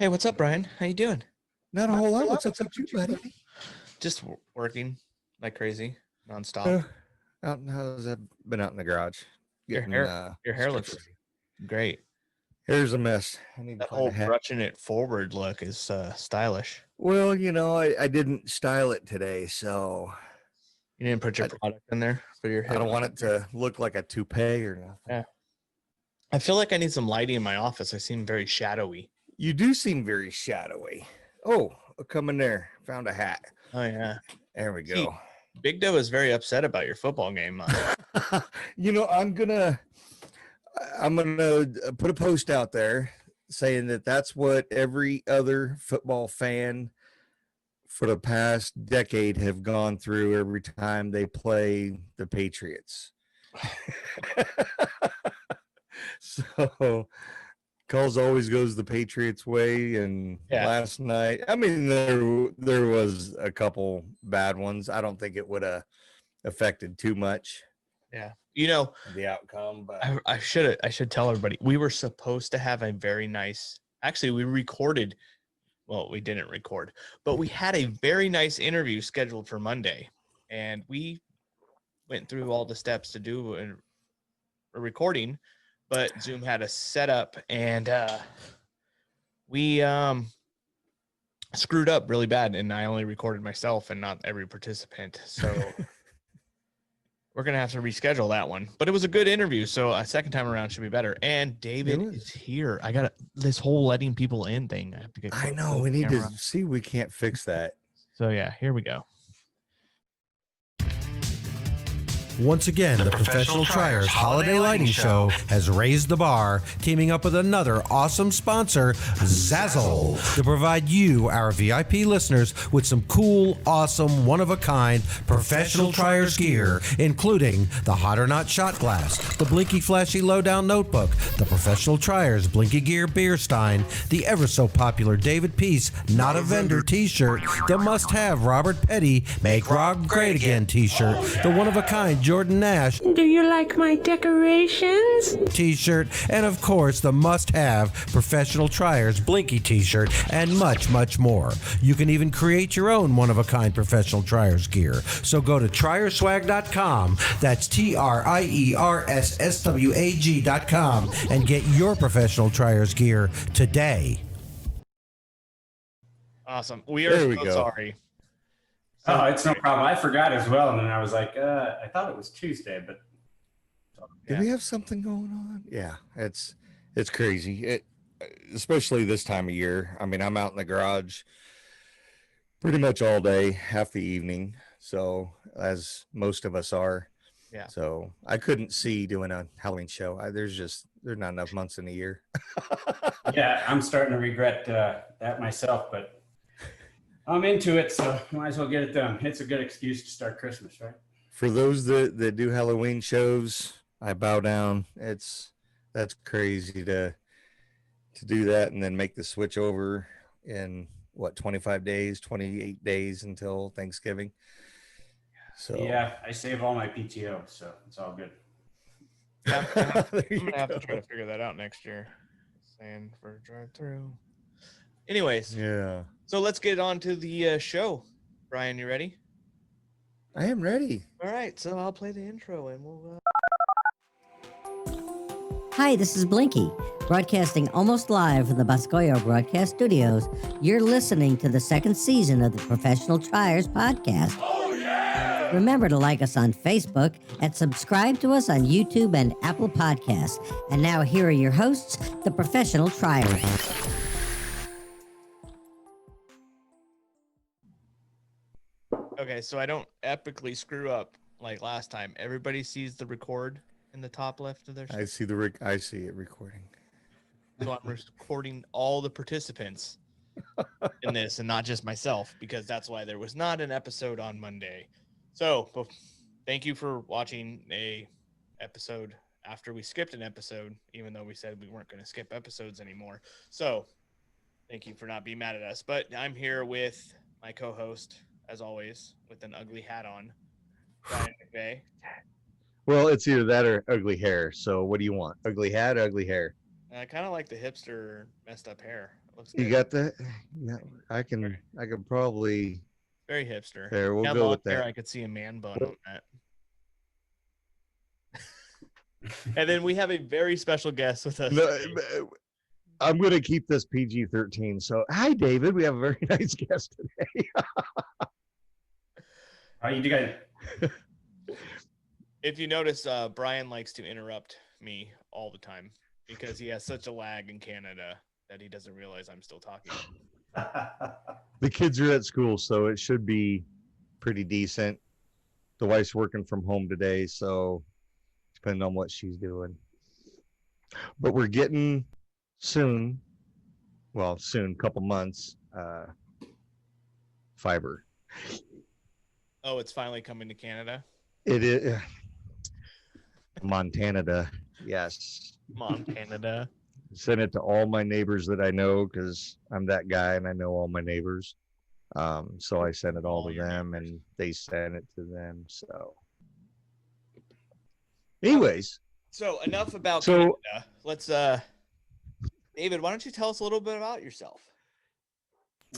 Hey, what's up, Brian? How you doing? Not a whole lot. What's up with you, buddy? Just working like crazy, nonstop. How's that been out in the garage? Your hair looks great. Hair's a mess. I need to That find whole a hat. brushing it forward look is stylish. Well, I didn't style it today, so You didn't put your product in there for your hair. I don't want it to look like a toupee or nothing. Yeah. I feel like I need some lighting in my office. I seem very shadowy. You do seem very shadowy. Oh, come in there. Found a hat. Oh yeah. There we go. See, Big Doe is very upset about your football game. I'm gonna put a post out there saying that's what every other football fan for the past decade have gone through every time they play the Patriots. So calls always goes the Patriots way, and last night, I mean, there was a couple bad ones. I don't think it would have affected too much. Yeah, the outcome. But I should tell everybody we were supposed to have a very nice. Actually, we recorded. Well, we didn't record, but we had a very nice interview scheduled for Monday, and we went through all the steps to do a recording, but Zoom had a setup, and we screwed up really bad, and I only recorded myself and not every participant. So we're going to have to reschedule that one, but it was a good interview. So a second time around should be better. And David is here. I got this whole letting people in thing. I know we need to see. We can't fix that. So yeah, here we go. Once again, the Professional Triers Holiday Lighting Show has raised the bar, teaming up with another awesome sponsor, Zazzle, to provide you, our VIP listeners, with some cool, awesome, one-of-a-kind Professional Triers gear, including the Hot or Not shot glass, the Blinky Flashy Lowdown notebook, the Professional Triers Blinky Gear beer stein, the ever-so-popular David Peace Not a Vendor t-shirt, the must-have Robert Petty Make Rob Great Again t-shirt, the one-of-a-kind Jordan Nash Do you like my decorations? t-shirt, and of course the must-have Professional Triers Blinky t-shirt, and much, much more. You can even create your own one-of-a-kind Professional Triers gear. So go to trierswag.com, that's TRIERSSWAG.com, and get your Professional Triers gear today. Awesome. We are so sorry. Oh, it's no problem. I forgot as well, and then I was like, I thought it was Tuesday, but do we have something going on? Yeah, it's crazy. Especially this time of year. I mean, I'm out in the garage pretty much all day, half the evening. So as most of us are. Yeah. So I couldn't see doing a Halloween show. There's not enough months in a year. Yeah, I'm starting to regret that myself, but I'm into it, so might as well get it done. It's a good excuse to start Christmas, right? For those that do Halloween shows, I bow down. That's crazy to do that and then make the switch over in 25 days, 28 days until Thanksgiving. So yeah, I save all my PTO, so it's all good. Yeah, I'm gonna have to try to figure that out next year. Saying for drive-through. Anyways, yeah. So let's get on to the show. Brian, you ready? I am ready. All right, so I'll play the intro and we'll... Hi, this is Blinky, broadcasting almost live from the Boscoyo Broadcast Studios. You're listening to the second season of the Professional Triers podcast. Oh, yeah! Remember to like us on Facebook and subscribe to us on YouTube and Apple Podcasts. And now here are your hosts, the Professional Triers. Okay, so I don't epically screw up like last time. Everybody sees the record in the top left of their screen. I see it recording. So I'm recording all the participants in this and not just myself, because that's why there was not an episode on Monday. So thank you for watching a episode after we skipped an episode, even though we said we weren't going to skip episodes anymore. So thank you for not being mad at us. But I'm here with my co-host, as always, with an ugly hat on, Brian McVeigh. Well, it's either that or ugly hair. So what do you want? Ugly hat, ugly hair? I kind of like the hipster messed up hair. It Looks You good. got that? Yeah, I can probably. Very hipster. There, we'll Got go long with hair, that. I could see a man bun on that. And then we have a very special guest with us. No, today. I'm going to keep this PG-13. So, hi, David. We have a very nice guest today. How you doing? If you notice, Brian likes to interrupt me all the time because he has such a lag in Canada that he doesn't realize I'm still talking. The kids are at school, so it should be pretty decent. The wife's working from home today, so depending on what she's doing. But we're getting soon, couple months, fiber. Oh, it's finally coming to Canada? It is Montana, yes. Montana. Send it to all my neighbors that I know because I'm that guy and I know all my neighbors. So I sent it all to them and they sent it to them. So, anyways, So enough about So- Canada. Let's David, why don't you tell us a little bit about yourself?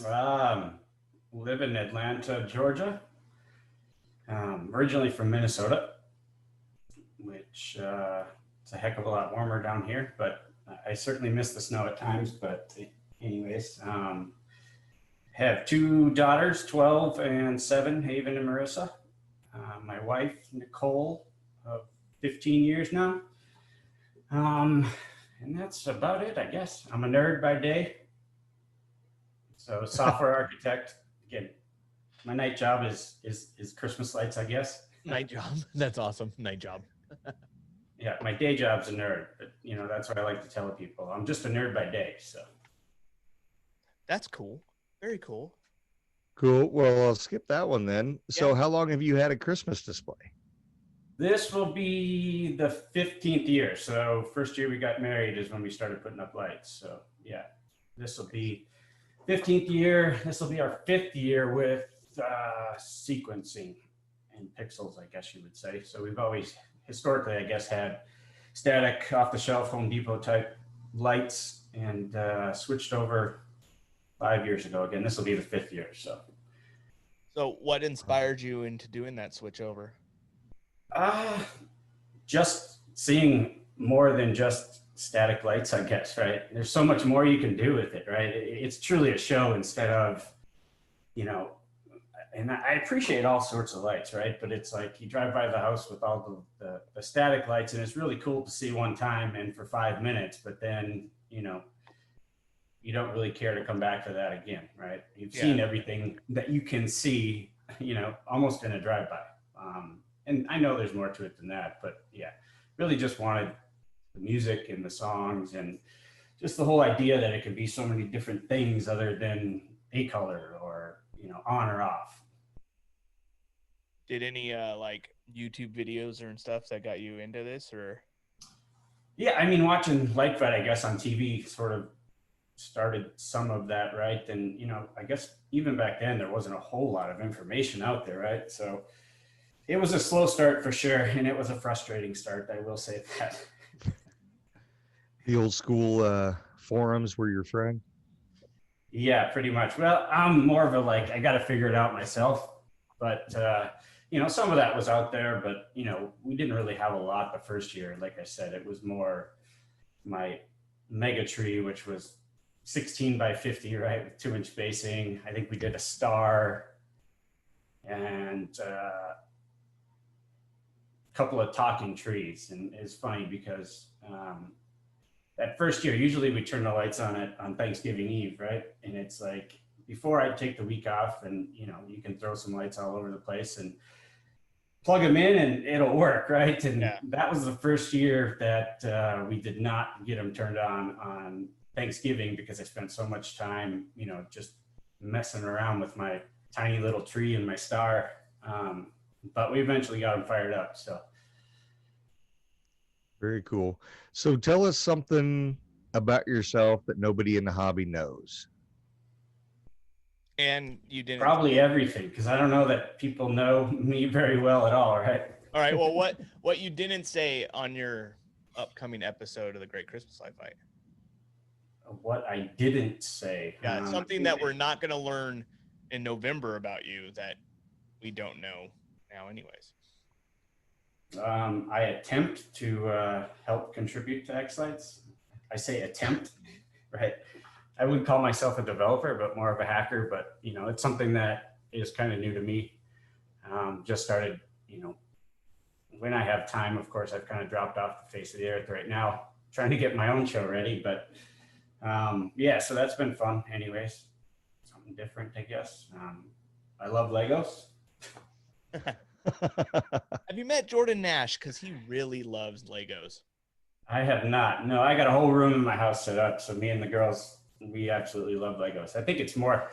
Live in Atlanta, Georgia. Originally from Minnesota, which it's a heck of a lot warmer down here, but I certainly miss the snow at times. But anyways, have two daughters, 12 and 7, Haven and Marissa. My wife, Nicole, of 15 years now. And that's about it, I guess. I'm a nerd by day. So software architect. Again, my night job is Christmas lights, I guess. Night job. That's awesome. Night job. Yeah, my day job's a nerd, but that's what I like to tell people. I'm just a nerd by day. So That's cool. Very cool. cool. Well, I'll skip that one then. So, Yeah. how long have you had a Christmas display? this will be the 15th year. So first year we got married is when we started putting up lights. So yeah, this will be 15th year. This will be our 5th year with sequencing and pixels, I guess you would say. So we've always historically, I guess, had static off the shelf Home Depot type lights and switched over 5 years ago. Again, this will be the 5th year. So what inspired you into doing that switch over? Just seeing more than just static lights, I guess, right? There's so much more you can do with it, right? It's truly a show instead of, and I appreciate all sorts of lights, right? But it's like you drive by the house with all the static lights and it's really cool to see one time and for 5 minutes, but then, you don't really care to come back to that again, right? You've seen everything that you can see, almost in a drive-by. And I know there's more to it than that, but yeah, really just wanted the music and the songs and just the whole idea that it could be so many different things other than a color or, on or off. Did any like YouTube videos or stuff that got you into this, or? Yeah, I mean, watching Lightfight, I guess, on TV sort of started some of that, right? And, I guess even back then there wasn't a whole lot of information out there, right? So it was a slow start for sure, and it was a frustrating start, I will say that. The old school forums were your friend? Yeah, pretty much. Well, I'm more of a I got to figure it out myself. But, some of that was out there, but, we didn't really have a lot the first year. Like I said, it was more my mega tree, which was 16 by 50, right? With 2-inch spacing. I think we did a star and a couple of talking trees. And it's funny because that first year, usually we turn the lights on it on Thanksgiving Eve, right? And it's like, before I take the week off and, you can throw some lights all over the place and plug them in and it'll work, right? And that was the first year that we did not get them turned on Thanksgiving because I spent so much time, just messing around with my tiny little tree and my star. But we eventually got them fired up, so. Very cool. So tell us something about yourself that nobody in the hobby knows. And you didn't. Probably everything, because I don't know that people know me very well at all, right? All right. Well, what you didn't say on your upcoming episode of the Great Christmas Light Fight? what I didn't say. Yeah, something that we're not going to learn in November about you that we don't know now anyways. I attempt to help contribute to X-Lights. I say attempt, right? I would call myself a developer, but more of a hacker. But, you know, it's something that is kind of new to me. Just started, you know, when I have time. Of course, I've kind of dropped off the face of the earth right now, trying to get my own show ready. But yeah, so that's been fun anyways. Something different, I guess. I love Legos. Have you met Jordan Nash? Because he really loves Legos. I have not. No, I got a whole room in my house set up. So me and the girls, we absolutely love Legos. I think it's more,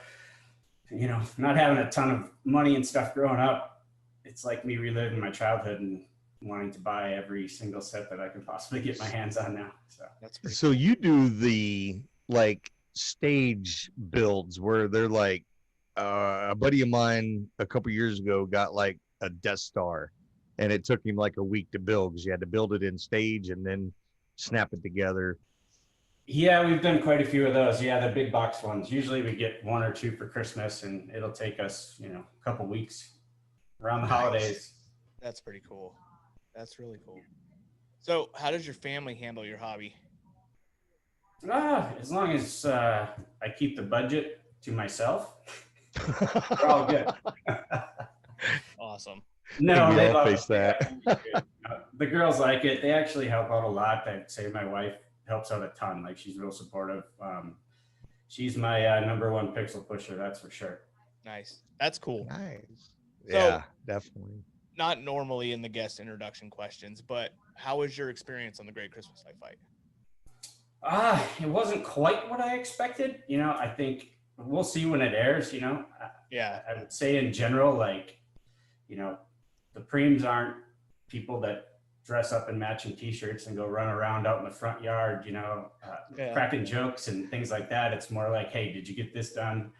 you know, not having a ton of money and stuff growing up. It's like me reliving my childhood and wanting to buy every single set that I can possibly get my hands on now. So That's pretty So you do the like stage builds where they're like, a buddy of mine a couple years ago got like a Death Star, and it took him like a week to build because you had to build it in stage and then snap it together. yeah, we've done quite a few of those. Yeah, the big box ones. Usually we get 1 or 2 for Christmas, and it'll take us, you know, a couple weeks around the holidays. That's pretty cool. That's really cool. So how does your family handle your hobby? As long as I keep the budget to myself, we're all good. Awesome. No, We they all love face it. that. The girls like it. They actually help out a lot. I'd say my wife helps out a ton. Like, she's real supportive. She's my #1 pixel pusher, that's for sure. Nice. That's cool. Nice. So- Yeah, definitely. Not normally in the guest introduction questions, but how was your experience on the Great Christmas Light Fight? It wasn't quite what I expected. You know, I think we'll see when it airs, you know. Yeah. I would say in general, like, you know, the Priems aren't people that dress up in matching t-shirts and go run around out in the front yard, you know, cracking jokes and things like that. It's more like, hey, did you get this done?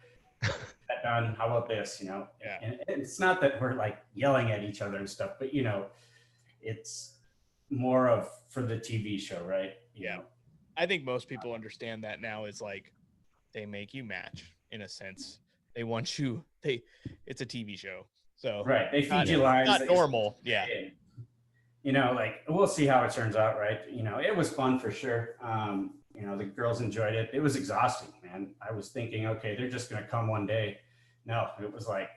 That done? How about this? You know, Yeah. and it's not that we're like yelling at each other and stuff, but, you know, it's more of for the TV show, right? You know? I think most people understand that now is like they make you match in a sense. They want you, it's a TV show. So Right. They feed you lines. Not that normal. Yeah. You know, like, we'll see how it turns out, right? You know, it was fun for sure. You know, the girls enjoyed it. It was exhausting, man. I was thinking, okay, they're just going to come one day. No, it was like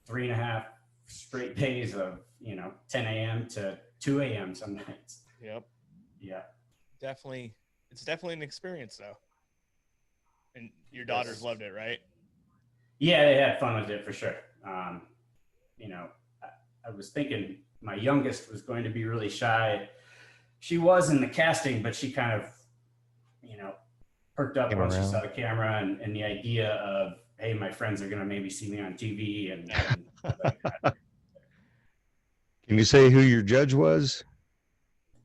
3.5 straight days of, you know, 10 a.m. to 2 a.m. some nights. Yep. Yeah. Definitely. It's definitely an experience though. And your daughters loved it, right? Yeah, they had fun with it for sure. You know, I was thinking my youngest was going to be really shy. She was in the casting, but she kind of, you know, perked up once she saw the camera and the idea of, hey, my friends are going to maybe see me on TV. And like that. Can you say who your judge was?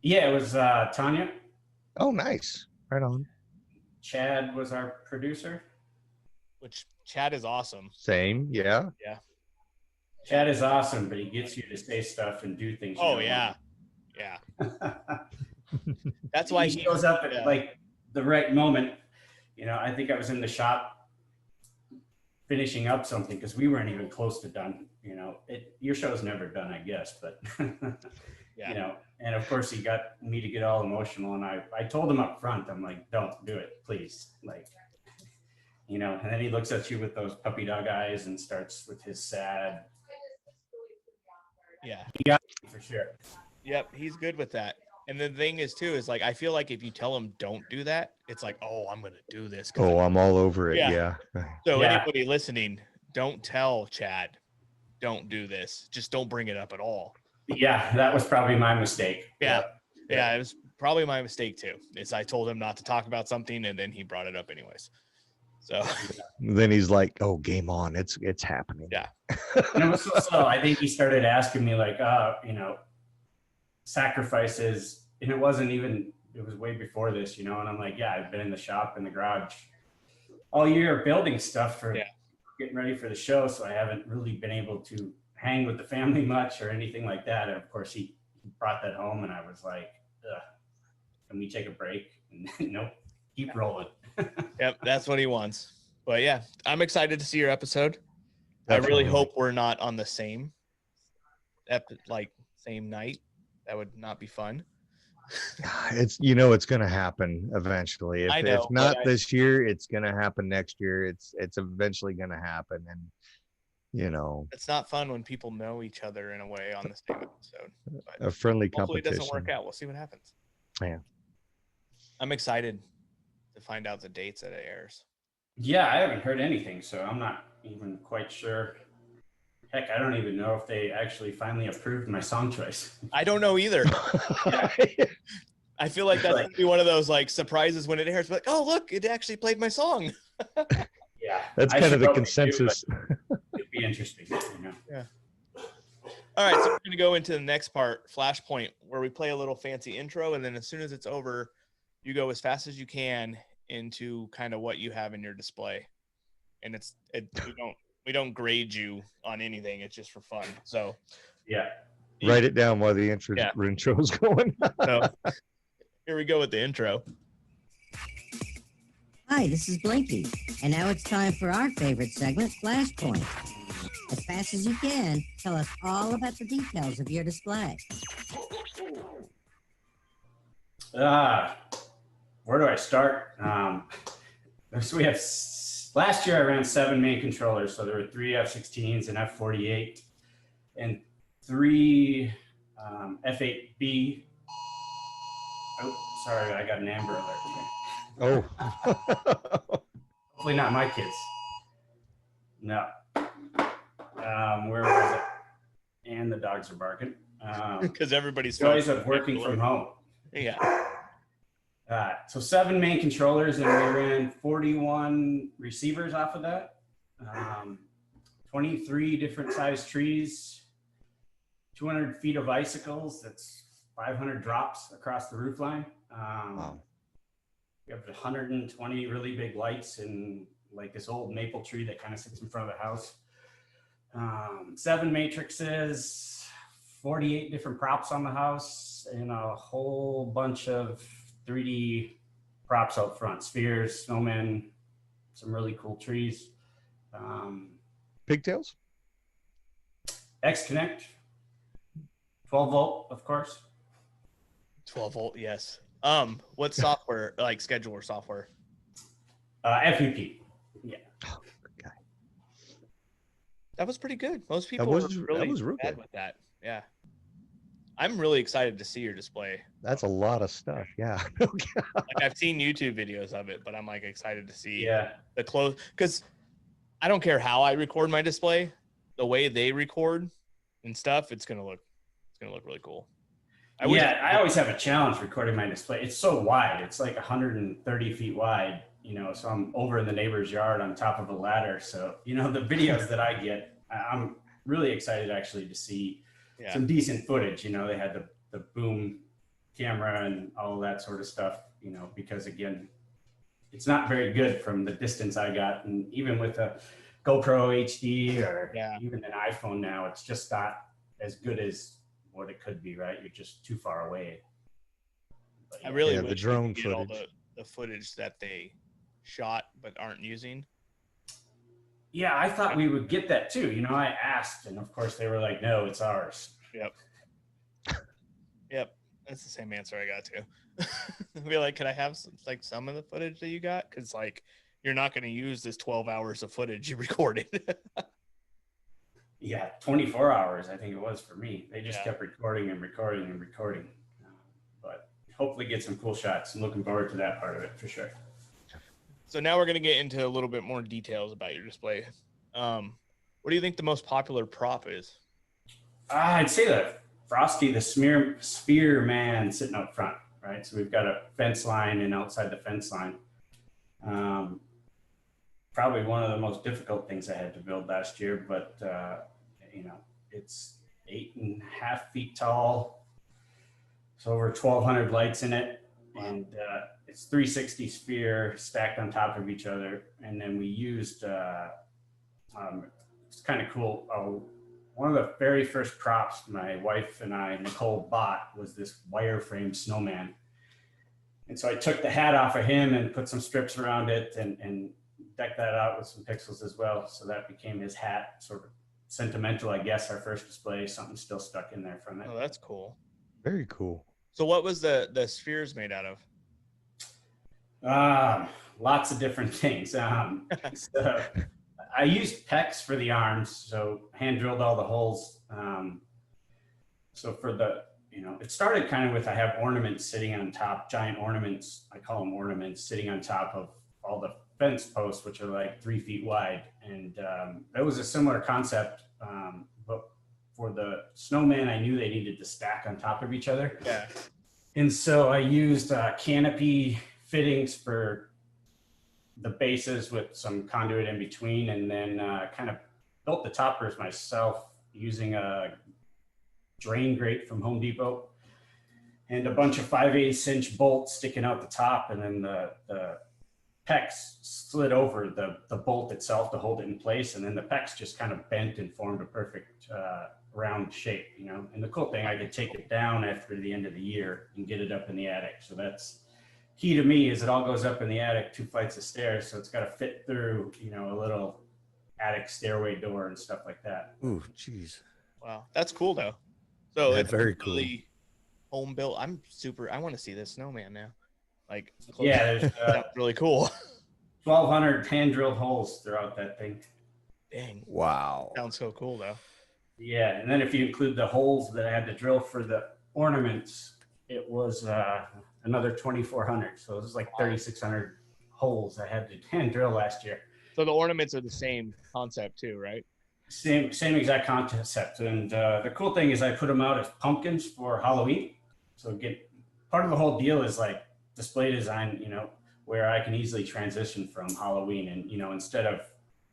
Yeah, it was Tanya. Oh, nice. Right on. Chad was our producer. Which Chad is awesome. Same. Yeah. Yeah. Chad is awesome, but he gets you to say stuff and do things. Oh yeah. Yeah. That's why he shows up at like the right moment. You know, I think I was in the shop finishing up something because we weren't even close to done. You know, your show's never done, I guess, but Yeah. You know, and of course he got me to get all emotional, and I told him up front, I'm like, don't do it, please. Like, you know, and then he looks at you with those puppy dog eyes and starts with his sad. Yeah. He got me for sure. Yep, he's good with that. And the thing is too, is like, I feel like if you tell him don't do that, it's like, oh, I'm going to do this. Oh, I'm all over it. Yeah. Yeah. So Yeah. anybody listening, don't tell Chad, don't do this. Just don't bring it up at all. Yeah, that was probably my mistake. Yeah. Yeah, it was probably my mistake too. Is I told him not to talk about something and then he brought it up anyways. So Then he's like, "Oh, game on! It's happening." yeah. And it was so slow. I think he started asking me like, you know, sacrifices, and it wasn't even. It was way before this, you know. And I'm like, yeah, I've been in the shop in the garage all year building stuff for getting ready for the show, so I haven't really been able to hang with the family much or anything like that. And of course, he brought that home, and I was like, ugh, can we take a break? And nope, keep rolling. Yep, that's what he wants. But yeah, I'm excited to see your episode. I really Definitely. hope we're not on the same same night. That would not be fun. It's it's going to happen eventually. I If know, not but this year, it's going to happen next year. It's eventually going to happen, and it's not fun when people know each other in a way on the same episode. But a friendly hopefully it competition. doesn't work out. We'll see what happens. Yeah. I'm excited to find out the dates that it airs. Yeah, I haven't heard anything, so I'm not even quite sure. Heck, I don't even know if they actually finally approved my song choice. I don't know either. I feel like that's gonna be one of those like surprises when it airs. Like, oh look, it actually played my song. Yeah, That's I kind of should the hope they do, consensus. but it'd be interesting. Yeah. All right, so we're gonna go into the next part, Flashpoint, where we play a little fancy intro, and then as soon as it's over, you go as fast as you can into kind of what you have in your display. And we don't grade you on anything. It's just for fun. So Yeah. Write it down while the intro is going. So here we go with the intro. Hi, this is Blinky, and now it's time for our favorite segment, Flashpoint. As fast as you can, tell us all about the details of your display. Where do I start? So we have last year I ran 7 main controllers, so there were 3 F16s, an F48, and 3 F8B. Oh, sorry, I got an Amber Alert here. Oh. Hopefully not my kids. No. Where was it? And the dogs are barking. Because everybody's Joys of working from home. Yeah. So 7 main controllers, and we ran 41 receivers off of that. 23 different size trees, 200 feet of icicles. That's 500 drops across the roof line. Wow. We have 120 really big lights and like this old maple tree that kind of sits in front of the house. 7 matrices, 48 different props on the house, and a whole bunch of 3D props out front, spheres, snowmen, some really cool trees. Pigtails? X-Connect, 12 volt, of course. 12 volt, yes. What software, like scheduler software? FEP. Yeah. Oh, okay. That was pretty good. Most people was were really real bad good. with that. Yeah. I'm really excited to see your display. That's a lot of stuff. Yeah. Like I've seen YouTube videos of it, but I'm like excited to see the close, because I don't care how I record my display, the way they record and stuff, it's gonna look really cool. I always have a challenge recording my display. It's so wide. It's like 130 feet wide, so I'm over in the neighbor's yard on top of a ladder. So, the videos that I get, I'm really excited actually to see some decent footage. They had the boom camera and all that sort of stuff, because again, it's not very good from the distance I got. And even with a GoPro HD or even an iPhone now, it's just not as good as what it could be, right? You're just too far away. But, I really the wish drone we could get all footage. the footage that they shot but aren't using. Yeah, I thought we would get that too. I asked, and of course they were like, no, it's ours. Yep. That's the same answer I got too. Be like, can I have some of the footage that you got? Because you're not going to use this 12 hours of footage you recorded. Yeah, 24 hours, I think it was for me. They just kept recording and recording and recording. But hopefully get some cool shots. I'm looking forward to that part of it for sure. So now we're going to get into a little bit more details about your display. What do you think the most popular prop is? I'd say the Frosty, the sphere man sitting up front, right? So we've got a fence line and outside the fence line. Probably one of the most difficult things I had to build last year, but it's 8.5 feet tall. So over 1,200 lights in it, and it's 360 sphere stacked on top of each other. And then we used, it's kind of cool. One of the very first props my wife and I, Nicole, bought was this Wireframe Snowman. And so I took the hat off of him and put some strips around it and decked that out with some pixels as well. So that became his hat, sort of sentimental, I guess, our first display. Something still stuck in there from it. Oh, that's cool. Very cool. So what was the spheres made out of? Lots of different things. So I used PEX for the arms, so hand drilled all the holes. So for the, it started kind of with, I have ornaments sitting on top, giant ornaments. I call them ornaments, sitting on top of all the fence posts, which are like 3 feet wide. And that was a similar concept. But for the snowman, I knew they needed to stack on top of each other. Yeah. And so I used canopy fittings for the bases with some conduit in between, and then kind of built the toppers myself using a drain grate from Home Depot and a bunch of 5/8 inch bolts sticking out the top, and then the PEX slid over the bolt itself to hold it in place, and then the PEX just kind of bent and formed a perfect round shape, And the cool thing, I could take it down after the end of the year and get it up in the attic. So that's key to me, is it all goes up in the attic, 2 flights of stairs, so it's got to fit through, a little attic stairway door and stuff like that. Ooh, jeez. Wow, that's cool though. So That's it's very cool. really home built. I want to see this snowman now. Like, Yeah, there's that's really cool. 1,200 hand drilled holes throughout that thing. Dang, Wow. sounds so cool though. Yeah, and then if you include the holes that I had to drill for the ornaments, it was another 2,400. So it was like 3,600 holes I had to hand drill last year. So the ornaments are the same concept too, right? Same exact concept. And the cool thing is I put them out as pumpkins for Halloween. So part of the whole deal is like display design, where I can easily transition from Halloween. And, instead of,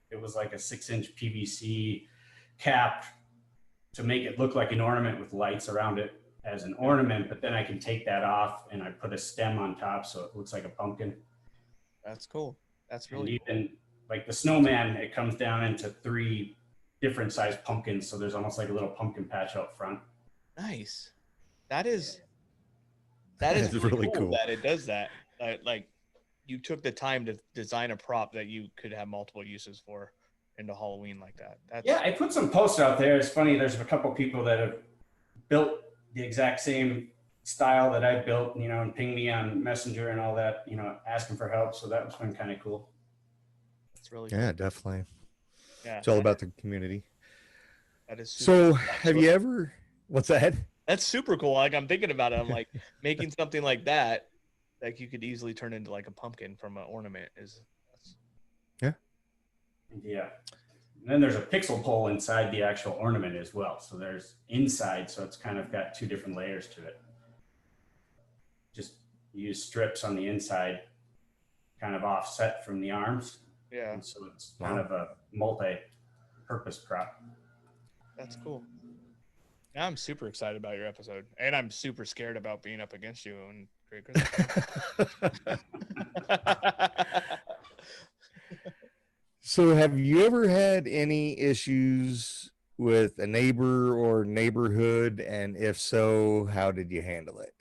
it was like a 6-inch PVC cap to make it look like an ornament with lights around it as an ornament, but then I can take that off and I put a stem on top so it looks like a pumpkin. That's cool. That's And really cool. even like the snowman, it comes down into 3 different sized pumpkins, so there's almost like a little pumpkin patch out front. Nice. That is That's really cool cool. that it does that. Like you took the time to design a prop that you could have multiple uses for into Halloween like that. Yeah, I put some posts out there. It's funny, there's a couple people that have built the exact same style that I built, and pinged me on Messenger and all that, asking for help. So that's been kind of cool. It's really Yeah, definitely. Yeah. It's all about the community. That is So cool. have you ever, what's that? That's super cool. Like I'm thinking about it. I'm like making something like that, like you could easily turn into like a pumpkin from an ornament Yeah. And then there's a pixel pole inside the actual ornament as well. So there's inside, so it's kind of got 2 different layers to it. Just use strips on the inside, kind of offset from the arms. Yeah, And so it's kind of a multi-purpose prop. that's cool. Now I'm super excited about your episode, and I'm super scared about being up against you and Great Christmas. So have you ever had any issues with a neighbor or neighborhood? And if so, how did you handle it?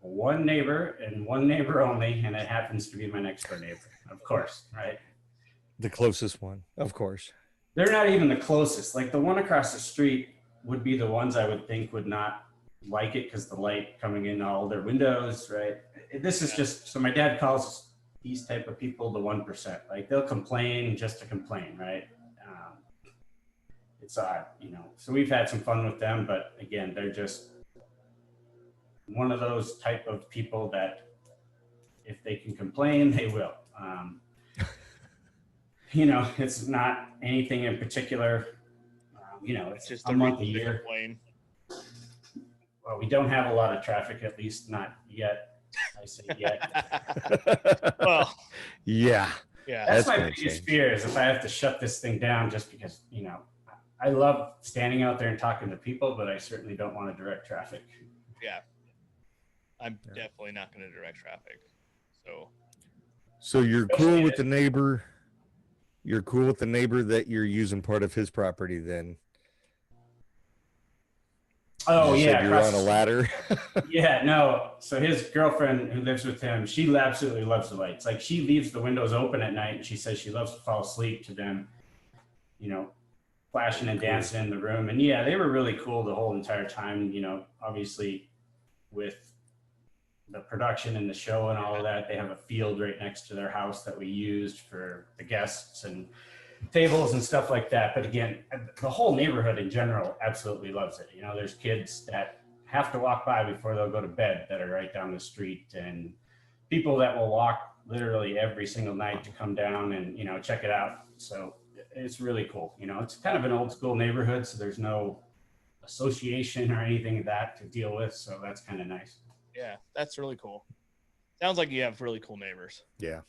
One neighbor and one neighbor only, and it happens to be my next door neighbor, of course, right? The closest one, of course. They're not even the closest. Like the one across the street would be the ones I would think would not like it because the light coming in all their windows, right? This is just, so my dad calls these type of people the 1%. Like they'll complain just to complain, right? It's odd, so we've had some fun with them, but again, they're just one of those type of people that if they can complain, they will. It's not anything in particular. It's just a month a year. Complain. Well, we don't have a lot of traffic, at least not yet. I say yet. Well, Yeah. yeah. That's my gonna biggest change. fear is if I have to shut this thing down just because, I love standing out there and talking to people, but I certainly don't want to direct traffic. Yeah. I'm definitely not going to direct traffic. So you're cool with the neighbor. You're cool with the neighbor that you're using part of his property then. Oh You yeah, said you're across on the a street. ladder. Yeah, no. So his girlfriend who lives with him, she absolutely loves the lights. Like she leaves the windows open at night and she says she loves to fall asleep to them, you know, flashing and Cool. dancing in the room. And yeah, they were really cool the whole entire time, you know, obviously with the production and the show and all of that. They have a field right next to their house that we used for the guests and tables and stuff like that. But again, the whole neighborhood in general absolutely loves it. You know, there's kids that have to walk by before they'll go to bed that are right down the street, and people that will walk literally every single night to come down and, you know, check it out. So it's really cool. You know, it's kind of an old school neighborhood, so there's no association or anything of that to deal with. So that's kind of nice. Yeah, that's really cool. Sounds like you have really cool neighbors. Yeah.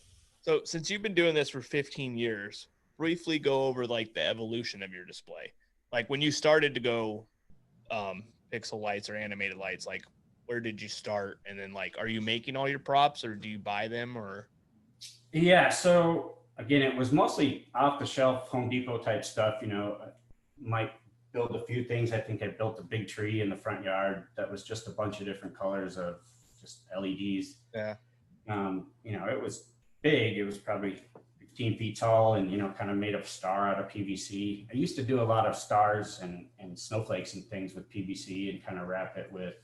So since you've been doing this for 15 years, briefly go over like the evolution of your display. Like when you started to go pixel lights or animated lights, like where did you start? And then like, are you making all your props or do you buy them or? Yeah. So again, it was mostly off the shelf Home Depot type stuff. You know, might build a few things. I think I built a big tree in the front yard that was just a bunch of different colors of just LEDs. Yeah. You know, it was big. It was probably 15 feet tall and, you know, kind of made of star out of PVC. I used to do a lot of stars and snowflakes and things with PVC and kind of wrap it with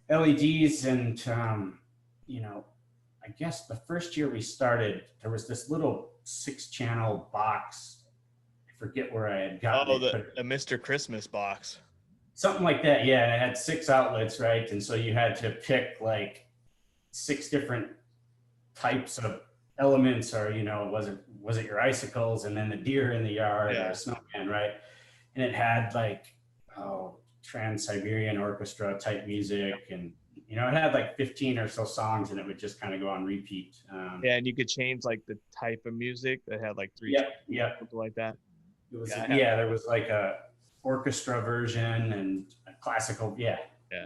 LEDs. And, you know, I guess the first year we started, there was this little 6-channel box. I forget where I had gotten it. The Mr. Christmas box. Something like that. Yeah. And it had 6 outlets, right? And so you had to pick like 6 different types of elements, or, you know, was it your icicles and then the deer in the yard, or a snowman, right? And it had like, Trans-Siberian Orchestra type music, and, you know, it had like 15 or so songs, and it would just kind of go on repeat. Yeah, and you could change like the type of music that had like 3 something like that. It was there was like a orchestra version and a classical,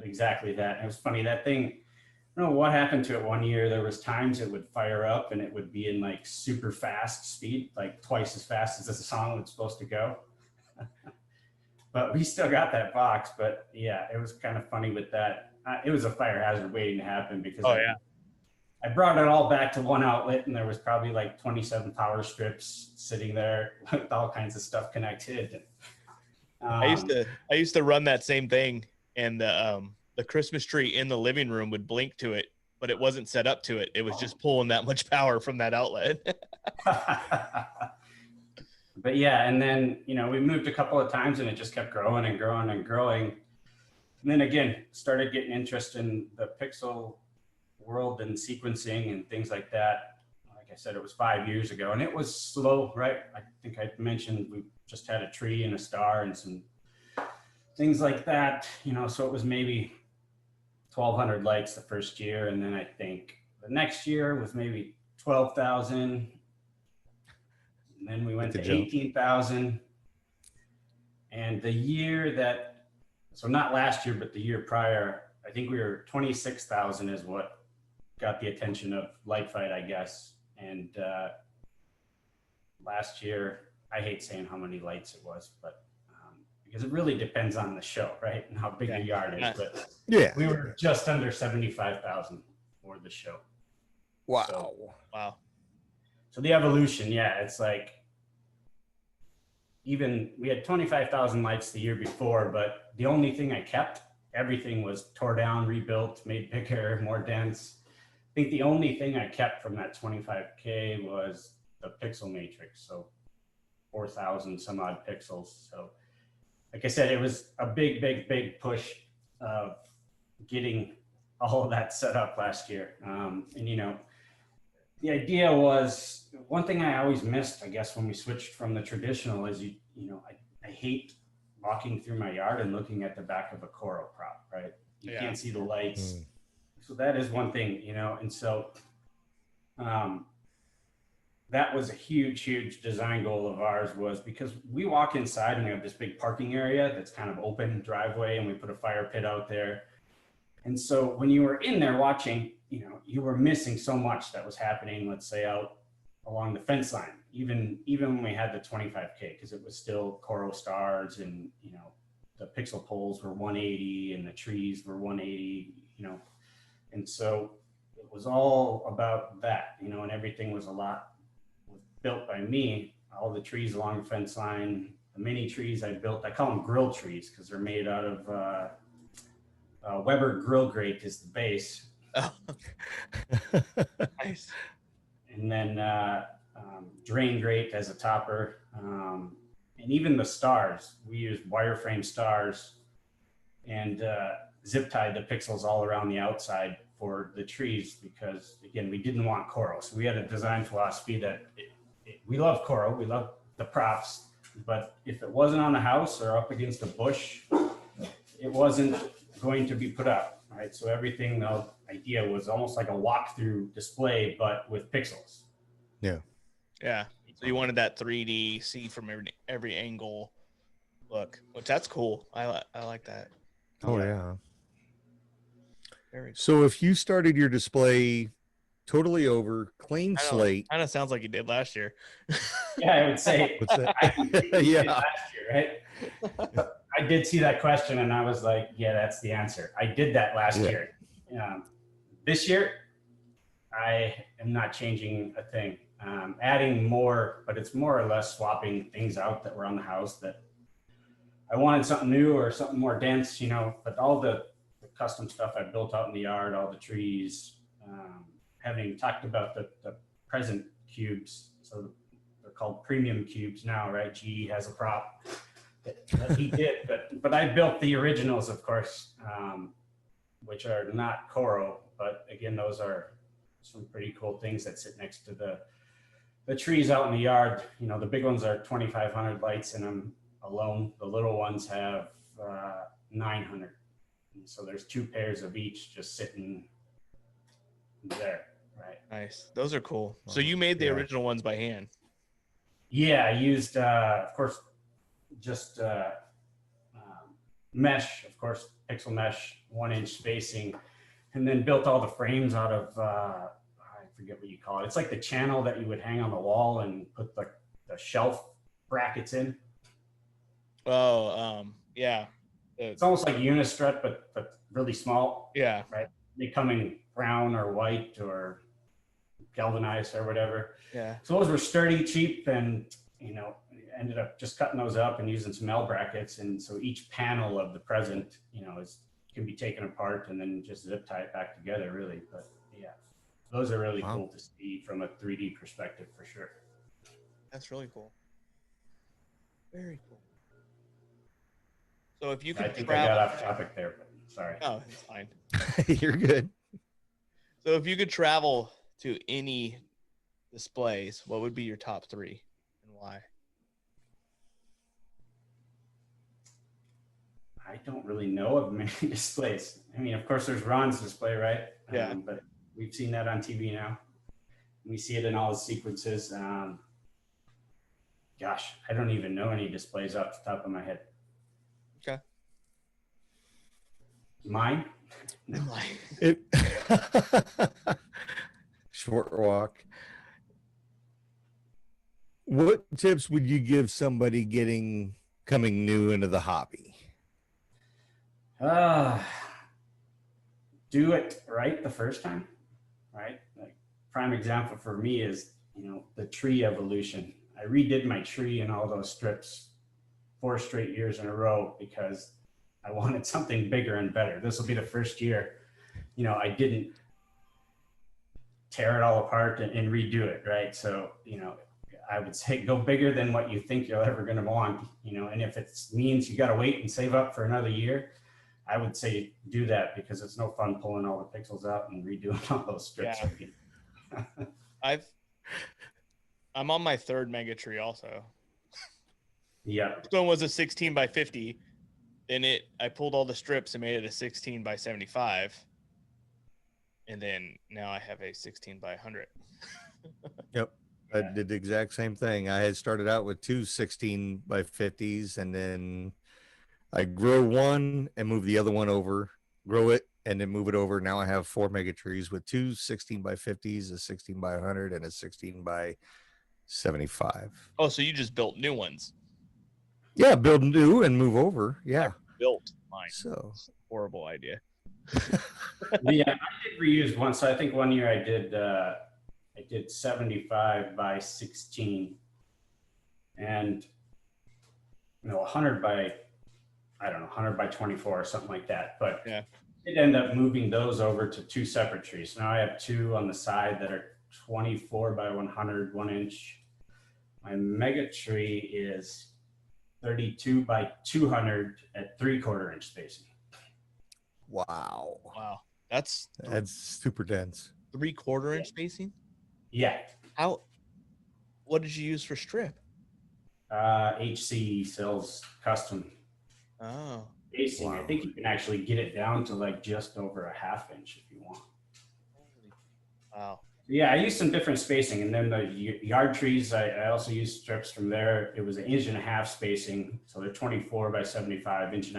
exactly that. And it was funny, that thing, I don't know what happened to it one year. There was times it would fire up and it would be in like super fast speed, like twice as fast as the song was supposed to go. But we still got that box. But yeah, it was kind of funny with that. It was a fire hazard waiting to happen because I brought it all back to one outlet, and there was probably like 27 power strips sitting there with all kinds of stuff connected. I used to run that same thing, and the Christmas tree in the living room would blink to it, but it wasn't set up to it. It was just pulling that much power from that outlet. But yeah, and then, you know, we moved a couple of times and it just kept growing and growing and growing. And then again, started getting interest in the pixel world and sequencing and things like that. Like I said, it was 5 years ago, and it was slow, right? I think I mentioned we just had a tree and a star and some things like that, you know, so it was maybe 1,200 lights the first year. And then I think the next year was maybe 12,000. And then we went to 18,000. And the year that, so not last year, but the year prior, I think we were 26,000 is what got the attention of Light Fight, I guess. And last year, I hate saying how many lights it was, but because it really depends on the show, right? And how big the yard is. But we were just under 75,000 for the show. Wow. Wow. So the evolution, it's like, even we had 25,000 lights the year before, but the only thing I kept, everything was tore down, rebuilt, made bigger, more dense. I think the only thing I kept from that 25K was the pixel matrix. So 4,000 some odd pixels. So like I said, it was a big push of getting all of that set up last year. And, you know, the idea was, one thing I always missed, I guess, when we switched from the traditional is, you know, I hate walking through my yard and looking at the back of a Coro prop, right? You can't see the lights. So that is one thing, you know, and so that was a huge design goal of ours, was because we walk inside and we have this big parking area that's kind of open driveway, and we put a fire pit out there. And so when you were in there watching, you know, you were missing so much that was happening, let's say out along the fence line, even when we had the 25K, because it was still Coro stars and, you know, the pixel poles were 180 and the trees were 180, you know, and so it was all about that, you know, and everything was built by me. All the trees along the fence line, the mini trees I built, I call them grill trees because they're made out of Weber grill grate is the base. Oh. Nice. And then drain grate as a topper. And even the stars, we used wireframe stars and zip tied the pixels all around the outside for the trees because, again, we didn't want coral. So we had a design philosophy that we love coral, we love the props, but if it wasn't on the house or up against a bush, it wasn't going to be put up, right? So everything, the idea was almost like a walkthrough display, but with pixels. Yeah. Yeah. So you wanted that 3D, see from every angle look, which that's cool. I like that. Oh yeah. Very cool. So if you started your display totally over, clean slate. Kind of sounds like you did last year. Yeah, I would say. What's that? Yeah. Last year, right? I did see that question and I was like, yeah, that's the answer. I did that last year. This year, I am not changing a thing. Adding more, but it's more or less swapping things out that were on the house that I wanted something new or something more dense, you know, but all the custom stuff I built out in the yard, all the trees, having talked about the present cubes. So they're called premium cubes now, right? GE has a prop that he did, but I built the originals, of course, which are not Coro, but again, those are some pretty cool things that sit next to the trees out in the yard. You know, the big ones are 2,500 lights in them alone. The little ones have 900. And so there's 2 pairs of each just sitting there, right? Nice. Those are cool. So you made the original ones by hand? Yeah, I used, of course, just mesh, of course, pixel mesh, 1-inch spacing, and then built all the frames out of, I forget what you call it. It's like the channel that you would hang on the wall and put the shelf brackets in. Oh, yeah. It's almost like Unistrut, but really small. Yeah. Right. They come in brown or white or galvanized or whatever. Yeah. So those were sturdy, cheap, and, you know, ended up just cutting those up and using some L brackets. And so each panel of the present, you know, can be taken apart and then just zip tie it back together, really. But yeah, those are really cool to see from a 3D perspective for sure. That's really cool. Very cool. So if you could I think travel, I got off topic there, but sorry. Oh, it's fine. You're good. So if you could travel to any displays, what would be your top 3 and why? I don't really know of many displays. I mean, of course, there's Ron's display, right? Yeah. But we've seen that on TV now. We see it in all the sequences. Gosh, I don't even know any displays off the top of my head. Okay. Mine? Short walk. What tips would you give somebody coming new into the hobby? Do it right the first time, right? Like prime example for me is, you know, the tree evolution. I redid my tree and all those strips 4 straight years in a row because I wanted something bigger and better. This will be the first year, you know, I didn't tear it all apart and redo it, right? So, you know, I would say go bigger than what you think you're ever going to want, you know, and if it means you got to wait and save up for another year, I would say do that because it's no fun pulling all the pixels out and redoing all those strips. Yeah. I'm on my 3rd mega tree also. Yeah. This one was a 16 by 50. Then I pulled all the strips and made it a 16 by 75. And then now I have a 16 by 100. Yep. I did the exact same thing. I had started out with 2 16 by 50s, and then I grow one and move the other one over, grow it, and then move it over. Now I have 4 mega trees with 2 16 by 50s, a 16 by 100, and a 16 by 75. Oh, so you just built new ones? Yeah, build new and move over. Yeah. built mine. So Horrible idea. Yeah, I did reuse one. So I think one year I did 75 by 16 and 100 by, I don't know, 100 by 24 or something like that. But Yeah. it ended up moving those over to 2 separate trees. So now I have 2 on the side that are 24 by 100, 1 inch. My mega tree is 32 by 200 at 3/4 inch spacing. wow, Wow. That's that's super dense. 3/4 inch spacing. Yeah. What did you use for strip? HC sells custom Oh, spacing. Wow. I think you can actually get it down to like just over a 1/2 inch if you want. wow. Yeah, I used some different spacing, and then the yard trees, I also used strips from there. It was 1.5 inch spacing, so they're 24 by 75, 1.5 inch.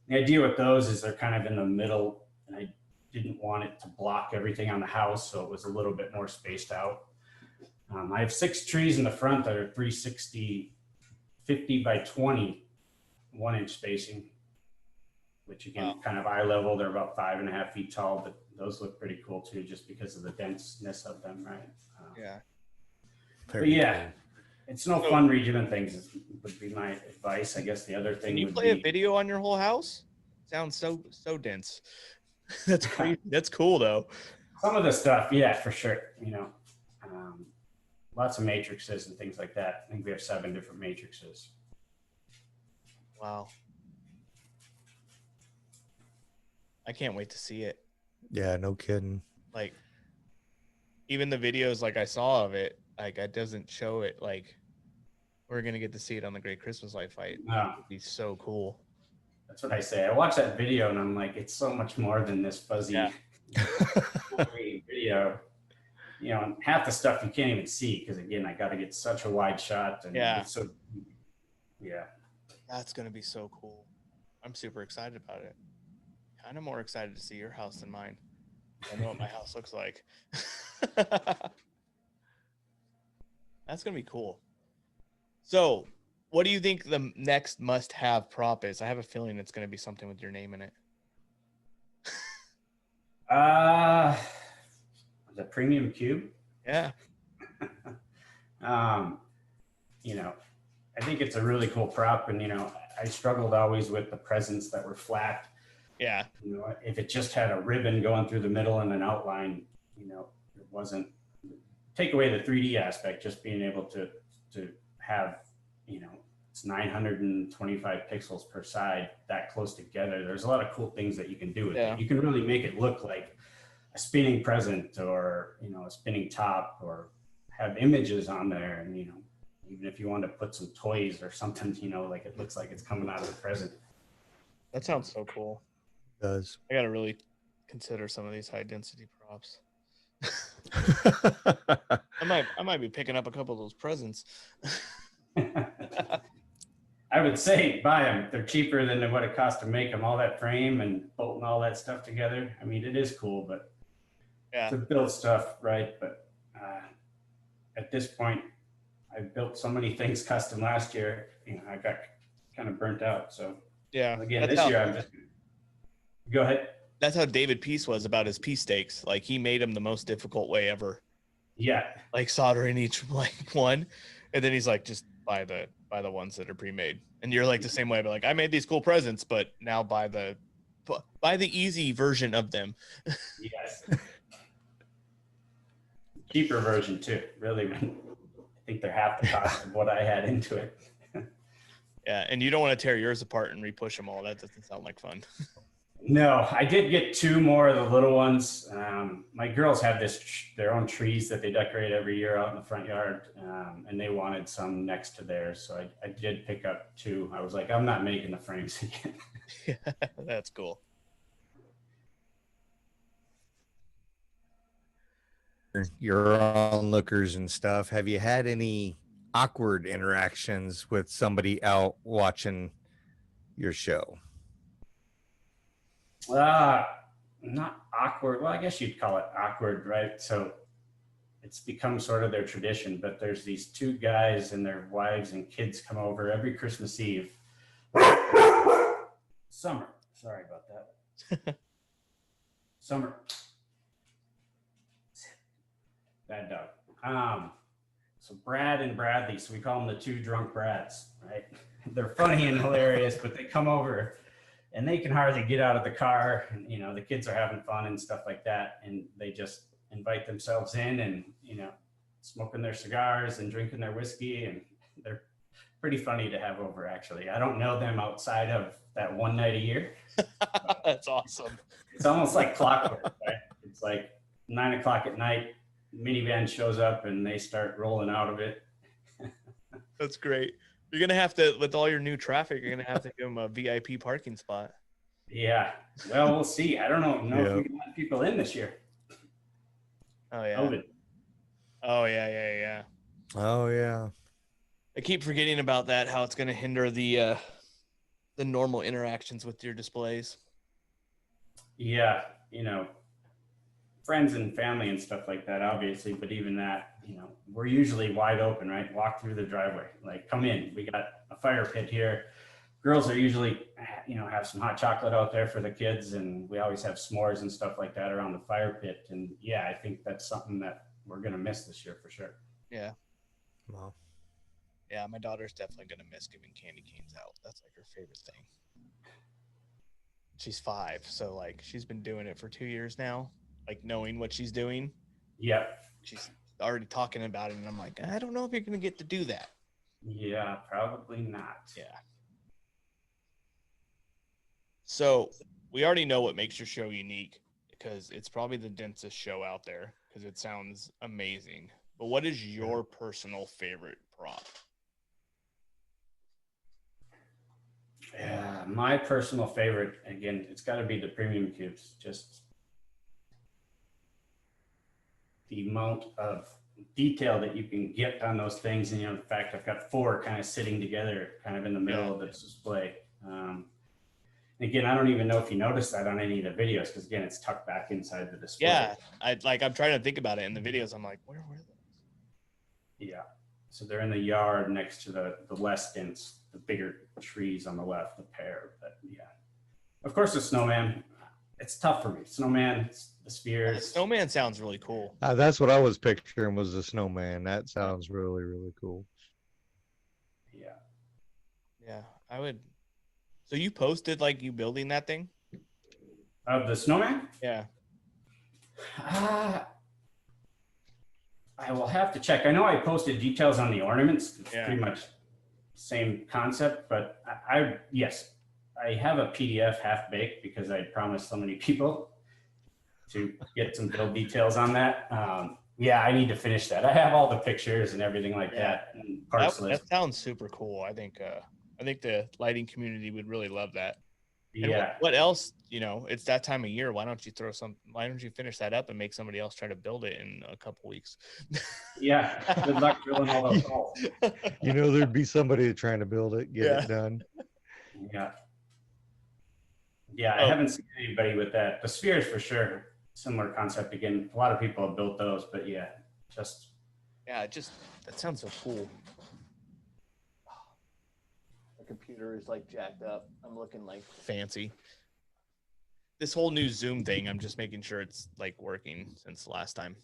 The idea with those is they're kind of in the middle, and I didn't want it to block everything on the house, so it was a little bit more spaced out. I have 6 trees in the front that are 360, 50 by 20, 1 inch spacing, which again, kind of eye level. They're about 5.5 feet tall, but those look pretty cool too, just because of the denseness of them, right? Yeah. But yeah, it's no fun redoing things would be my advice. I guess the other thing Can you would play a be, video on your whole house? Sounds so dense. That's crazy. That's cool though. some of the stuff, yeah, for sure. Lots of matrices and things like that. I think we have 7 different matrices. Wow. I can't wait to see it. Yeah, no kidding. Like, even the videos like I saw of it, like it doesn't show it. Like, we're gonna get to see it on the Great Christmas Light Fight. No, It'd be so cool. that's what I say. I watched that video and I'm like, it's so much more than this fuzzy Yeah. video. And half the stuff you can't even see because again, I got to get such a wide shot. And Yeah. it's so yeah. That's gonna be so cool. I'm super excited about it. Kind of more excited to see your house than mine. I know what my house looks like. That's gonna be cool. So, what do you think the next must-have prop is? I have a feeling it's gonna be something with your name in it. The premium cube. Yeah. I think it's a really cool prop, and I struggled always with the presents that were flat. Yeah. If it just had a ribbon going through the middle and an outline, it wasn't take away the 3D aspect, just being able to have, it's 925 pixels per side that close together. There's a lot of cool things that you can do with Yeah. it. You can really make it look like a spinning present or, a spinning top, or have images on there. And, even if you want to put some toys or something, like it looks like it's coming out of the present. That sounds so cool. It does. I gotta really consider some of these high density props. I might be picking up a couple of those presents. I would say buy them. They're cheaper than what it costs to make them. All that frame and bolting all that stuff together. I mean, it is cool, but Yeah. to build stuff, right? But at this point, I built so many things custom last year. I got kind of burnt out. So Yeah. again, That's this how- year I'm just go ahead. That's how David Peace was about his pea steaks. Like, he made them the most difficult way ever. Yeah, Like soldering each one, and then he's like, just buy the ones that are pre-made. And you're like the same way, but like, I made these cool presents, but now buy the easy version of them. yes. Cheaper version too. Really, I think they're half the cost of what I had into it. Yeah, and you don't want to tear yours apart and repush them all. That doesn't sound like fun. No, I did get 2 more of the little ones. My girls have their own trees that they decorate every year out in the front yard, and they wanted some next to theirs. So I did pick up 2. I was like, I'm not making the frames again. Yeah, that's cool. Your onlookers and stuff. Have you had any awkward interactions with somebody out watching your show? Not awkward. Well, I guess you'd call it awkward, right? So it's become sort of their tradition, but there's these 2 guys and their wives and kids come over every Christmas Eve. Summer. Sorry about that. Summer. Bad dog. So Brad and Bradley, so we call them the two drunk Brads, right? They're funny and hilarious, but they come over and they can hardly get out of the car. And, you know, the kids are having fun and stuff like that. And they just invite themselves in and, you know, smoking their cigars and drinking their whiskey. And they're pretty funny to have over, actually. I don't know them outside of that one night a year. That's awesome. It's almost like clockwork, right? It's like 9 o'clock at night, minivan shows up and they start rolling out of it. That's great. You're going to have to, with all your new traffic, you're going to have to give them a VIP parking spot. Yeah. Well, we'll see. I don't know if we can let people in this year. Oh, yeah. COVID. Oh, yeah. Oh, yeah. I keep forgetting about that, how it's going to hinder the normal interactions with your displays. Yeah. You know, friends and family and stuff like that, obviously, but even that, you know, we're usually wide open, right? Walk through the driveway, like come in, we got a fire pit here. Girls are usually, you know, have some hot chocolate out there for the kids, and we always have s'mores and stuff like that around the fire pit. And yeah, I think that's something that we're going to miss this year for sure. Yeah. Wow. Yeah, my daughter's definitely going to miss giving candy canes out. That's like her favorite thing. She's 5, so like she's been doing it for 2 years now, like knowing what she's doing. Yeah. She's already talking about it, and I'm like, I don't know if you're going to get to do that. Yeah, probably not. Yeah. So we already know what makes your show unique, because it's probably the densest show out there, because it sounds amazing. But what is your personal favorite prop? Yeah, my personal favorite, again, it's got to be the premium cubes. Just the amount of detail that you can get on those things. And, you know, in fact, I've got 4 kind of sitting together, kind of in the middle of this display. Again, I don't even know if you noticed that on any of the videos, because again, it's tucked back inside the display. Yeah, I'm trying to think about it in the videos. I'm like, where were they? Yeah. So they're in the yard next to the less dense, the bigger trees on the left, the pear. But yeah, of course, the snowman. It's tough for me. Snowman, the spheres. The snowman sounds really cool. That's what I was picturing, was the snowman. That sounds really, really cool. Yeah. Yeah, I would. So you posted like you building that thing? Of the snowman? Yeah. I will have to check. I know I posted details on the ornaments. It's Yeah. pretty much same concept, but yes, I have a PDF half baked because I promised so many people to get some build details on that. Yeah, I need to finish that. I have all the pictures and everything like that. And parts That sounds super cool. I think the lighting community would really love that. And yeah. what else, you know, it's that time of year. Why don't you finish that up and make somebody else try to build it in a couple weeks? Yeah. Good luck drilling all those holes. You know, there'd be somebody trying to build it, get it done. Yeah. Yeah, I haven't seen anybody with that. The spheres for sure. Similar concept again. A lot of people have built those, but yeah, that sounds so cool. My computer is like jacked up. I'm looking like fancy. This whole new Zoom thing, I'm just making sure it's like working, since last time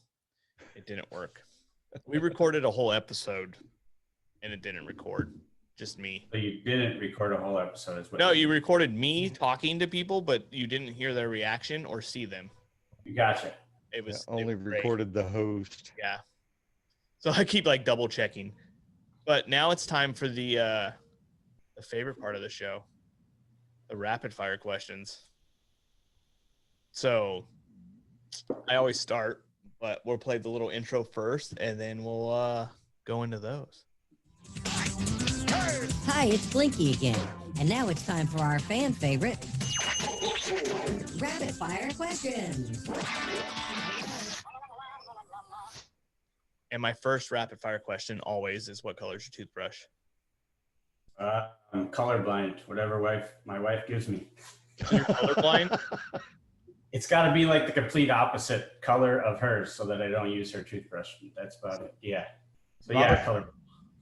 it didn't work. We recorded a whole episode and it didn't record. Just me. So you didn't record a whole episode as well? No, you recorded me talking to people, but you didn't hear their reaction or see them. Gotcha. It was Only recorded the host. Yeah. So I keep like double checking. But now it's time for the favorite part of the show, the rapid fire questions. So I always start, but we'll play the little intro first, and then we'll go into those. Hi, it's Blinky again. And now it's time for our fan favorite, Rapid Fire Questions. And my first rapid fire question always is, what color is your toothbrush? I'm colorblind, whatever my wife gives me. You're colorblind? It's got to be like the complete opposite color of hers so that I don't use her toothbrush. That's about it. Yeah. So yeah, color.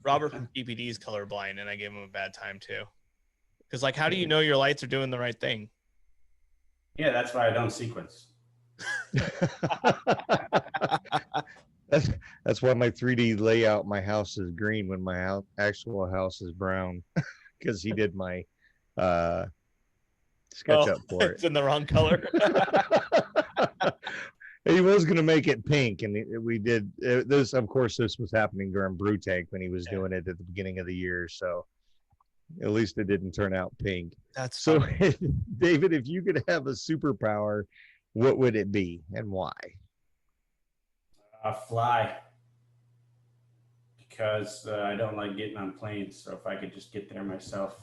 Robert from PPD is colorblind, and I gave him a bad time too. Because like, how do you know your lights are doing the right thing? Yeah, that's why I don't sequence. That's why my 3D layout, my house is green when my actual house is brown, because he did my SketchUp for it. It's in the wrong color. He was going to make it pink, and we did this. Of course, this was happening during Brew Tank when he was doing it at the beginning of the year. So at least it didn't turn out pink. That's so, funny. David, if you could have a superpower, what would it be and why? Fly. Because I don't like getting on planes. So if I could just get there myself,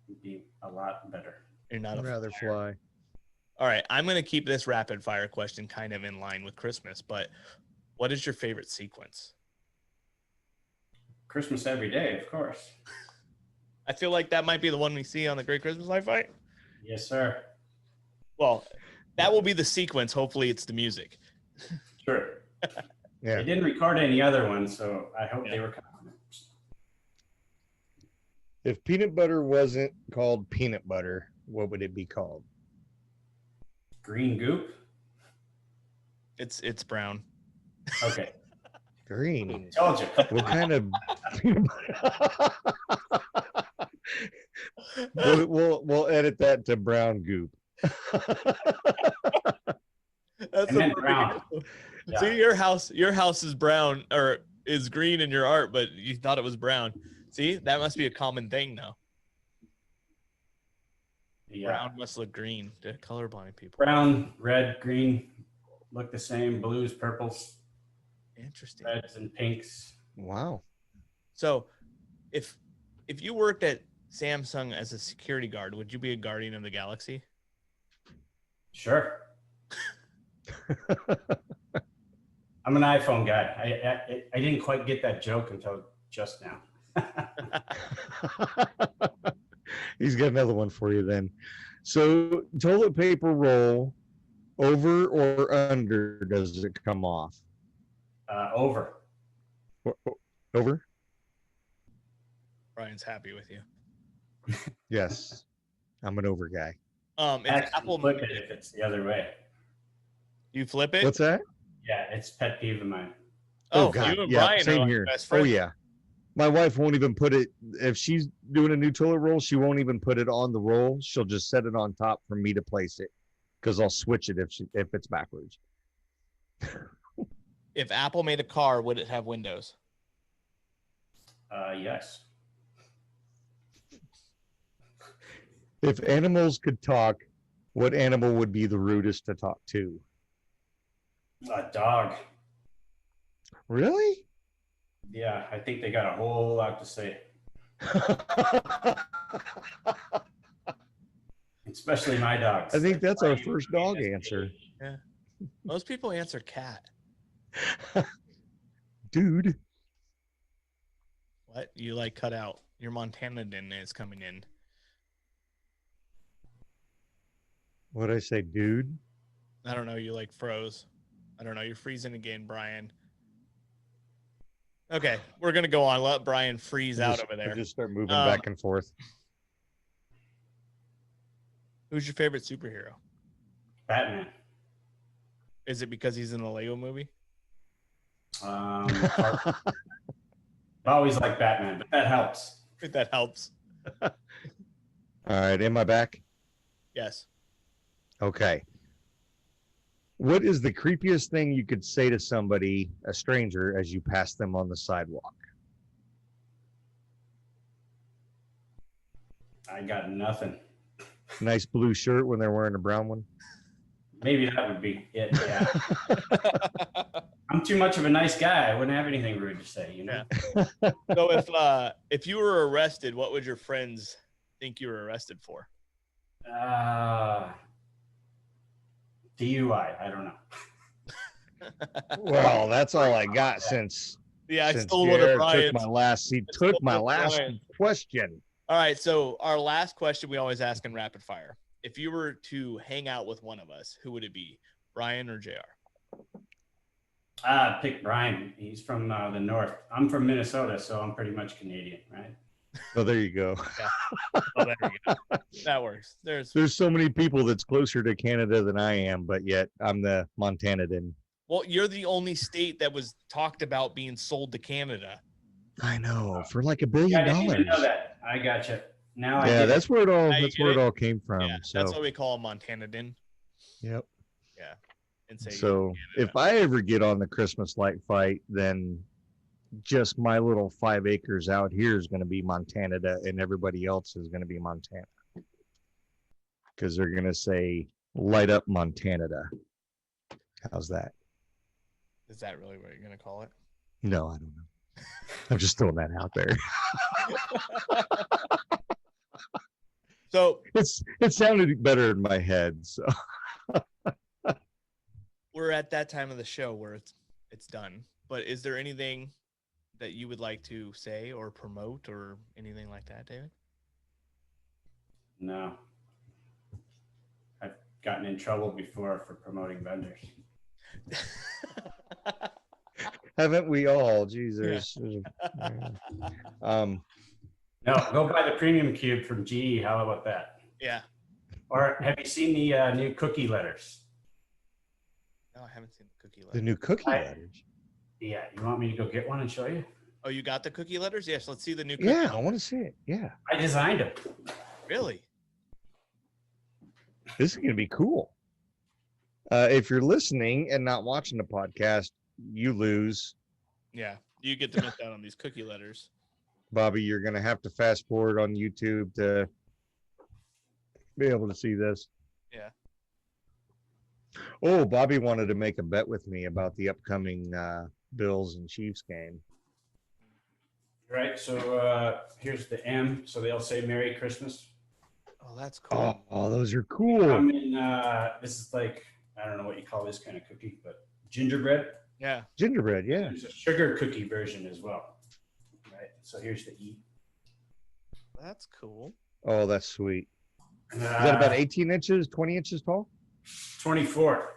it'd be a lot better. You're not I'd rather flyer. fly. All right, I'm going to keep this rapid fire question kind of in line with Christmas, but what is your favorite sequence? Christmas every day, of course. I feel like that might be the one we see on the Great Christmas Light Fight. Yes, sir. Well, that will be the sequence. Hopefully it's the music. Sure. Yeah. They didn't record any other ones, so I hope they were confident. If peanut butter wasn't called peanut butter, what would it be called? Green goop? It's brown. Okay. Green. Told you. What kind of peanut butter? We'll edit that to brown goop. That's I meant brown. Yeah. See, your house is brown or is green in your art, but you thought it was brown. See, that must be a common thing now. Yeah. Brown must look green to colorblind people. Brown, red, green look the same. Blues, purples, Interesting. reds, and pinks. Wow. So, if you worked at Samsung as a security guard, would you be a guardian of the galaxy? Sure. I'm an iPhone guy. I didn't quite get that joke until just now. He's got another one for you then. So, toilet paper roll, over or under does it come off? Over. Over? Brian's happy with you. Yes. I'm an over guy. If Actually, Apple flip it if it's the other way. You flip it? What's that? Yeah, it's pet peeve of mine. Oh, God. you and Yeah, Brian are same like here. best Oh, friends. yeah. My wife won't even put it, if she's doing a new toilet roll, she won't even put it on the roll. She'll just set it on top for me to place it, because I'll switch it if it's backwards. If Apple made a car, would it have windows? Yes. If animals could talk, what animal would be the rudest to talk to? A dog. Really? Yeah, I think they got a whole lot to say, especially my dogs. I think that's our first dog answer. Yeah. Most people answer cat. Dude. What? You like cut out. Your Montanadan is coming in. What'd I say, dude? I don't know. You like froze. I don't know. You're freezing again, Brian. Okay, we're gonna go on. Let Brian freeze out over there. Just start moving back and forth. Who's your favorite superhero? Batman. Is it because he's in the Lego movie? I've always liked Batman, but that helps. That helps. All right, am I back? Yes. Okay. What is the creepiest thing you could say to somebody, a stranger, as you pass them on the sidewalk? I got nothing. Nice blue shirt when they're wearing a brown one. Maybe that would be it. Yeah. I'm too much of a nice guy. I wouldn't have anything rude to say, you know? Yeah. So if you were arrested, what would your friends think you were arrested for? DUI. I don't know. Well, that's all I got since Yeah, I since stole one of Jared Brian's. took my last. He took my last question. All right, so our last question we always ask in rapid fire. If you were to hang out with one of us, who would it be, Brian or JR? Pick Brian. He's from the north. I'm from Minnesota, so I'm pretty much Canadian, right? Oh, there you go. Oh, there we go. That works. There's so many people that's closer to Canada than I am, but yet I'm the Montanadan. Well, you're the only state that was talked about being sold to Canada. I know, for like $1 I billion. didn't even know that. I gotcha. Now I Yeah, get that's where it all. Now you That's get where it it? all came from. Yeah, So that's what we call a Montanadan. yep. Yeah. And say So if I ever get on the Christmas light fight, then just my little 5 acres out here is going to be Montana, and everybody else is going to be Montana, because they're going to say light up Montana. How's that? Is that really what you're gonna call it? No, I don't know. I'm just throwing that out there. So It sounded better in my head. So we're at that time of the show where it's done. But is there anything that you would like to say or promote or anything like that, David? No. I've gotten in trouble before for promoting vendors. haven't we all? Jesus. No, go buy the premium cube from GE. How about that? Yeah. Or have you seen the new cookie letters? No, I haven't seen the cookie The letters. new cookie letters. Yeah, you want me to go get one and show you? Oh, you got the cookie letters? Yes, let's see the new cookie Yeah, I letters. want to see it. Yeah, I designed them. Really? this is going to be cool. If you're listening and not watching the podcast, you lose. Yeah. You get to miss out on these cookie letters. Bobby, you're going to have to fast forward on YouTube to be able to see this. Yeah. Oh, Bobby wanted to make a bet with me about the upcoming Bills and Chiefs game. Right. So here's the M. So they'll say Merry Christmas. Oh, that's cool. Oh, those are cool. I'm in, this is like, I don't know what you call this kind of cookie, but gingerbread. Yeah. Gingerbread, yeah. There's a sugar cookie version as well. Right. So here's the E. That's cool. Oh, that's sweet. Is that about 18 inches, 20 inches tall? 24.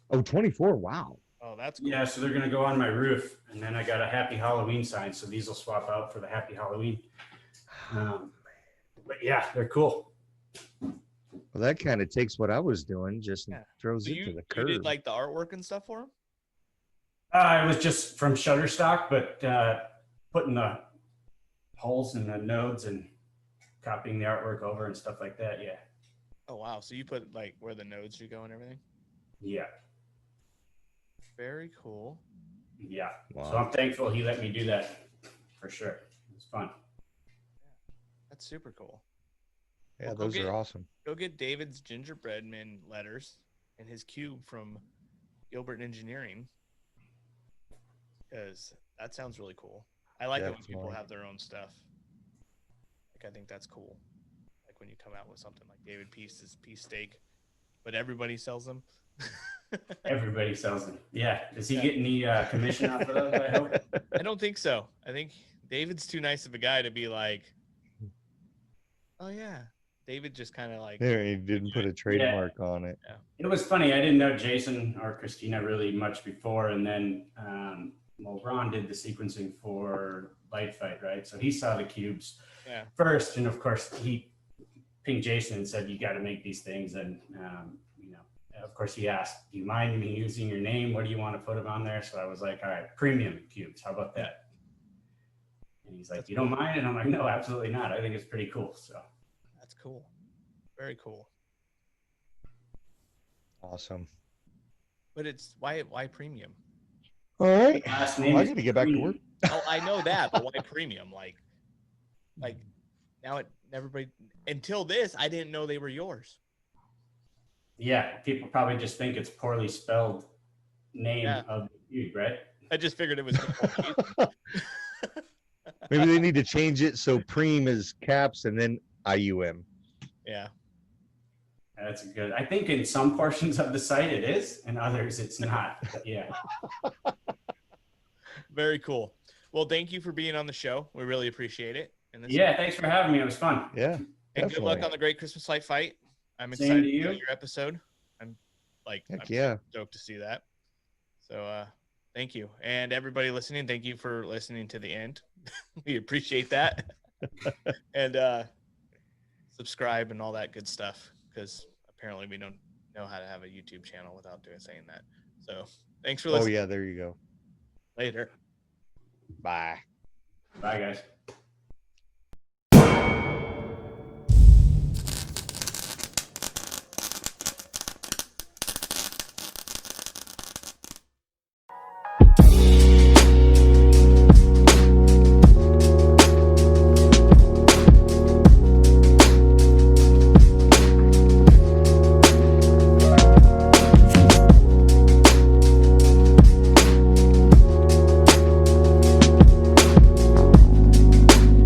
Oh, 24. Wow. Oh, that's cool. Yeah, so they're going to go on my roof. And then I got a Happy Halloween sign. So these will swap out for the Happy Halloween. But yeah, they're cool. Well, that kind of takes what I was doing, just Yeah. throws So it to you the curb. did like the artwork and stuff for him? It was just from Shutterstock, but putting the holes in the nodes and copying the artwork over and stuff like that. Yeah. Oh, wow. So you put like where the nodes should go and everything? Yeah. Very cool. Yeah. Wow. So I'm thankful he let me do that for sure. It was fun. That's super cool. Yeah, Well, go those get- are awesome. Go get David's gingerbread man letters and his cube from Gilbert Engineering, because that sounds really cool. I like it when people Definitely. have their own stuff. Like, I think that's cool. Like when you come out with something like David Peace's Peace Steak, but everybody sells them. Everybody sells them. Yeah. Does he get any commission off of those? I hope. I don't think so. I think David's too nice of a guy to be like, oh yeah. David just kind of like, There, he didn't put a trademark on it. It was funny. I didn't know Jason or Christina really much before. And then, well, Ron did the sequencing for Light Fight, right? So he saw the cubes yeah, first. And of course, he pinged Jason and said, you got to make these things. And, of course, he asked, do you mind me using your name? What do you want to put them on there? So I was like, all right, premium cubes. How about that? And he's like, you don't mind? And I'm like, no, absolutely not. I think it's pretty cool. So that's cool. Very cool. Awesome. But it's why premium? All right. last Well, name I is got to get back to Priem. work. Oh, I know that, but why premium? Like now everybody until this, I didn't know they were yours. Yeah, people probably just think it's poorly spelled name Yeah. of the cube, right? I just figured it was. Maybe they need to change it so Priem is caps and then IUM. Yeah. That's good. I think in some portions of the site it is, and others it's not. But yeah. Very cool. Well, thank you for being on the show. We really appreciate it. And Yeah, thanks for having me. It was fun. Yeah. and good luck definitely. on the Great Christmas Light Fight. I'm Same excited to to you. see your episode. I'm Heck yeah. stoked to see that. So thank you. And everybody listening, thank you for listening to the end. We appreciate that. and subscribe and all that good stuff, because apparently we don't know how to have a YouTube channel without saying that. So thanks for listening. Oh yeah, there you go. Later. Bye. Bye, guys.